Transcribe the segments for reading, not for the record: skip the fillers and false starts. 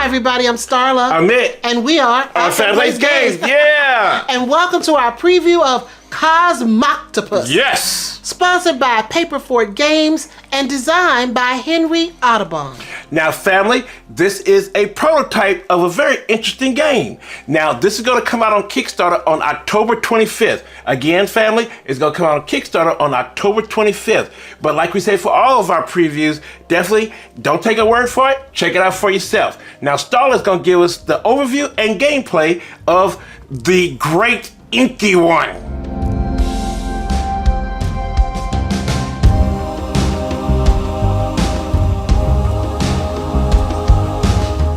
everybody, I'm Starla. I'm Mik. And we are Family Games. Yeah. And welcome to our preview of Cosmoctopus. Yes. Sponsored by Paperfort Games and designed by Henry Audubon. Now, family, this is a prototype of a very interesting game. Now, this is going to come out on Kickstarter on October 25th. Again, family, it's going to come out on Kickstarter on October 25th. But like we say for all of our previews, definitely don't take a word for it. Check it out for yourself. Now, Starla is going to give us the overview and gameplay of the Great Inky One.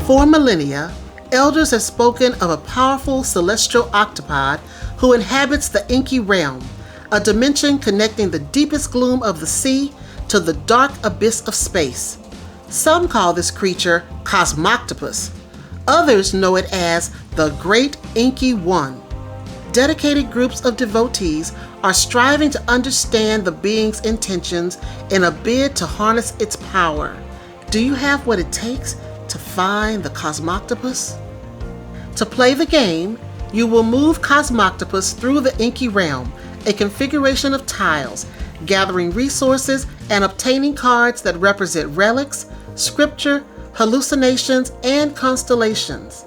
For millennia, elders have spoken of a powerful celestial octopod who inhabits the Inky realm, a dimension connecting the deepest gloom of the sea to the dark abyss of space. Some call this creature Cosmoctopus. Others know it as the Great Inky One. Dedicated groups of devotees are striving to understand the being's intentions in a bid to harness its power. Do you have what it takes to find the Cosmoctopus? To play the game, you will move Cosmoctopus through the Inky realm, a configuration of tiles, gathering resources and obtaining cards that represent relics, scripture, hallucinations, and constellations.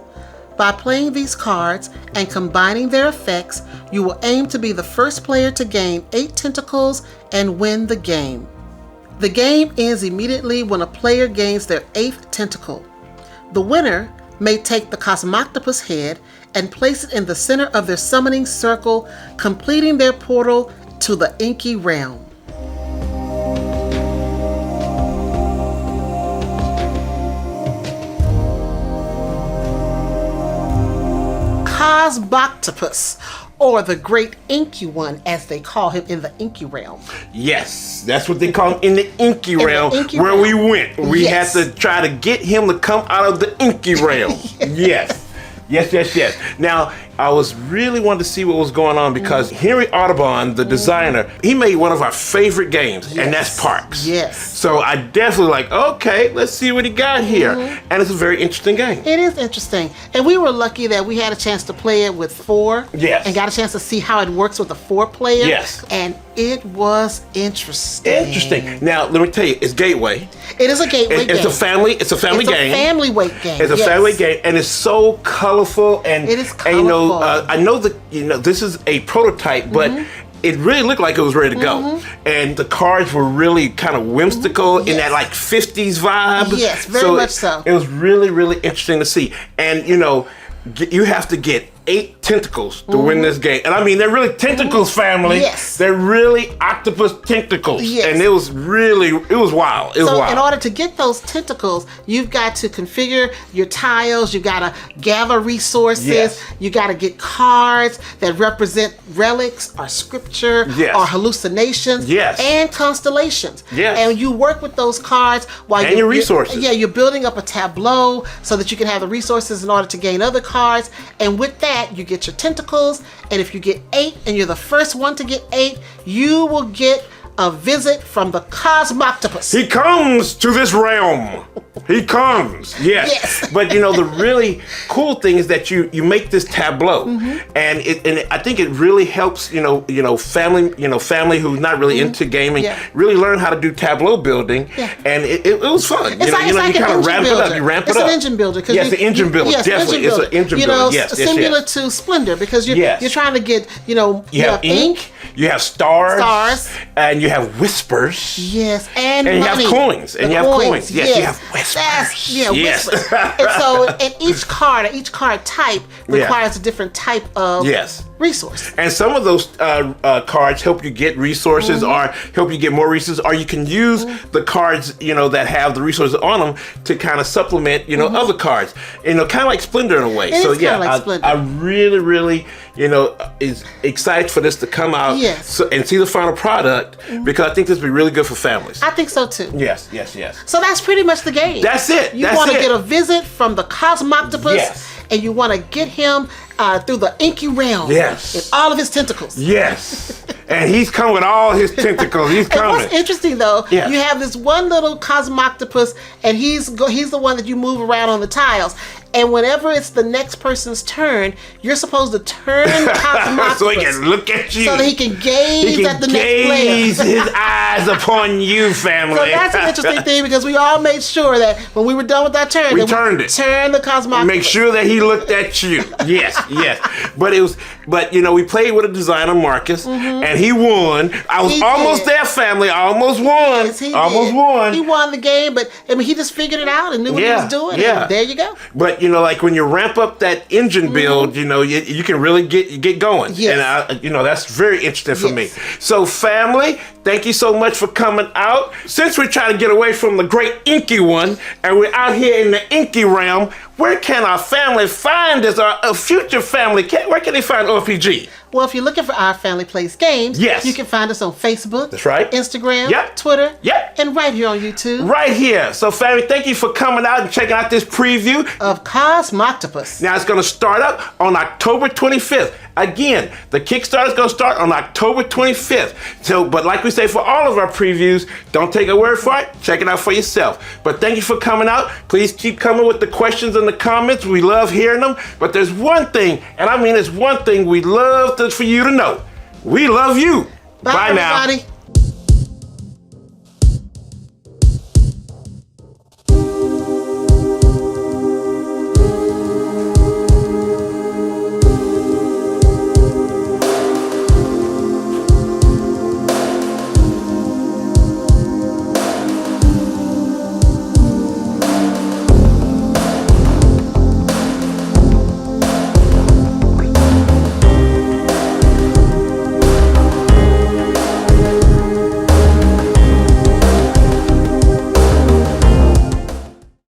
By playing these cards and combining their effects, you will aim to be the first player to gain 8 tentacles and win the game. The game ends immediately when a player gains their 8th tentacle. The winner may take the Cosmoctopus head and place it in the center of their summoning circle, completing their portal to the Inky realm. Cosmoctopus, or the Great Inky One, as they call him in the Inky realm. Yes, that's what they call him in the Inky realm, where we went. We had to try to get him to come out of the Inky realm. Yes. Yes. Now, I was really wanting to see what was going on because Henry Audubon, the designer, he made one of our favorite games, and that's Parks. Yes. So I definitely like, okay, let's see what he got here. And it's a very interesting game. It is interesting. And we were lucky that we had a chance to play it with 4. Yes. And got a chance to see how it works with a 4-player. Yes. And it was interesting. Interesting. Now, let me tell you, it's Gateway. It is a gateway game. It's a family game. It's a family weight game. It's a family game, and it's so colorful. And it is colorful. And, I know that this is a prototype, but it really looked like it was ready to go. And the cards were really kind of whimsical in that like 50s vibe. Yes, very much so. It was really, really interesting to see. And you have to get 8 tentacles to win this game. And I mean, they're really tentacles, family. Yes. They're really octopus tentacles. Yes. And it was wild. So in order to get those tentacles, you've got to configure your tiles, you've got to gather resources, you got to get cards that represent relics or scripture or hallucinations and constellations. Yes. And you work with those cards while your resources. You're building up a tableau so that you can have the resources in order to gain other cards. And with that, you get your tentacles, and if you get 8 and you're the first one to get 8, you will get a visit from the Cosmoctopus. He comes to this realm. He comes. Yes. But the really cool thing is that you make this tableau, and I think it really helps family who's not really into gaming really learn how to do tableau building, and it was fun. It's like you kind of ramp it up. You ramp it up. It's an engine builder. Yes, an engine builder. Definitely, it's an engine builder. Yes, similar to Splendor, because you're trying to get you have ink, you have stars, and you have whispers. Yes, and you money. have coins. And you have coins. Yes, you have whispers. Whispers. And so, and each card type requires a different type of resource. And some of those cards help you get resources or help you get more resources, or you can use the cards, that have the resources on them to kind of supplement, other cards. Kind of like Splendor in a way. I really, really, is excited for this to come out and see the final product because I think this will be really good for families. I think so too. Yes. So that's pretty much the game. That's it. You want to get a visit from the Cosmoctopus, and you want to get him through the Inky realm. Yes. And all of his tentacles. Yes. And he's coming with all his tentacles. He's And coming. what's interesting though, Yeah. you have this one little Cosmoctopus, and he's the one that you move around on the tiles. And whenever it's the next person's turn, you're supposed to turn Cosmoctopus So he can look at you. so that he can gaze at the next gaze player. his eyes upon you, family. So that's an interesting thing because we all made sure that when we were done with that turn, We that turned it. Turn the Cosmoctopus. Make sure that he looked at you. Yes, yes. But you know, we played with a designer, Marcus, and he won. I was He almost did. there, family. I almost won. Yes, he almost did. won. He won the game, but I mean, he just figured it out and knew what he was doing. Yeah. And there you go. But you know, like when you ramp up that engine build, you know, you can really get going. Yes. And you know, that's very interesting for me. Yes. So, family, thank you so much for coming out. Since we're trying to get away from the Great Inky One, and we're out here in the Inky realm, where can our family find us? Our future family, where can they find OFPG? Well, if you're looking for Our Family Plays Games, Yes. you can find us on Facebook. That's right. Instagram. Yep. Twitter. Yep. And right here on YouTube. Right here. So, family, thank you for coming out and checking out this preview. Of Cosmoctopus. Now, it's going to start up on October 25th. Again, the Kickstarter is going to start on October 25th. So, but like we say for all of our previews, don't take a word for it. Check it out for yourself. But thank you for coming out. Please keep coming with the questions and the comments. We love hearing them. But there's one thing, and I mean it's one thing we love for you to know. We love you. Bye now. everybody.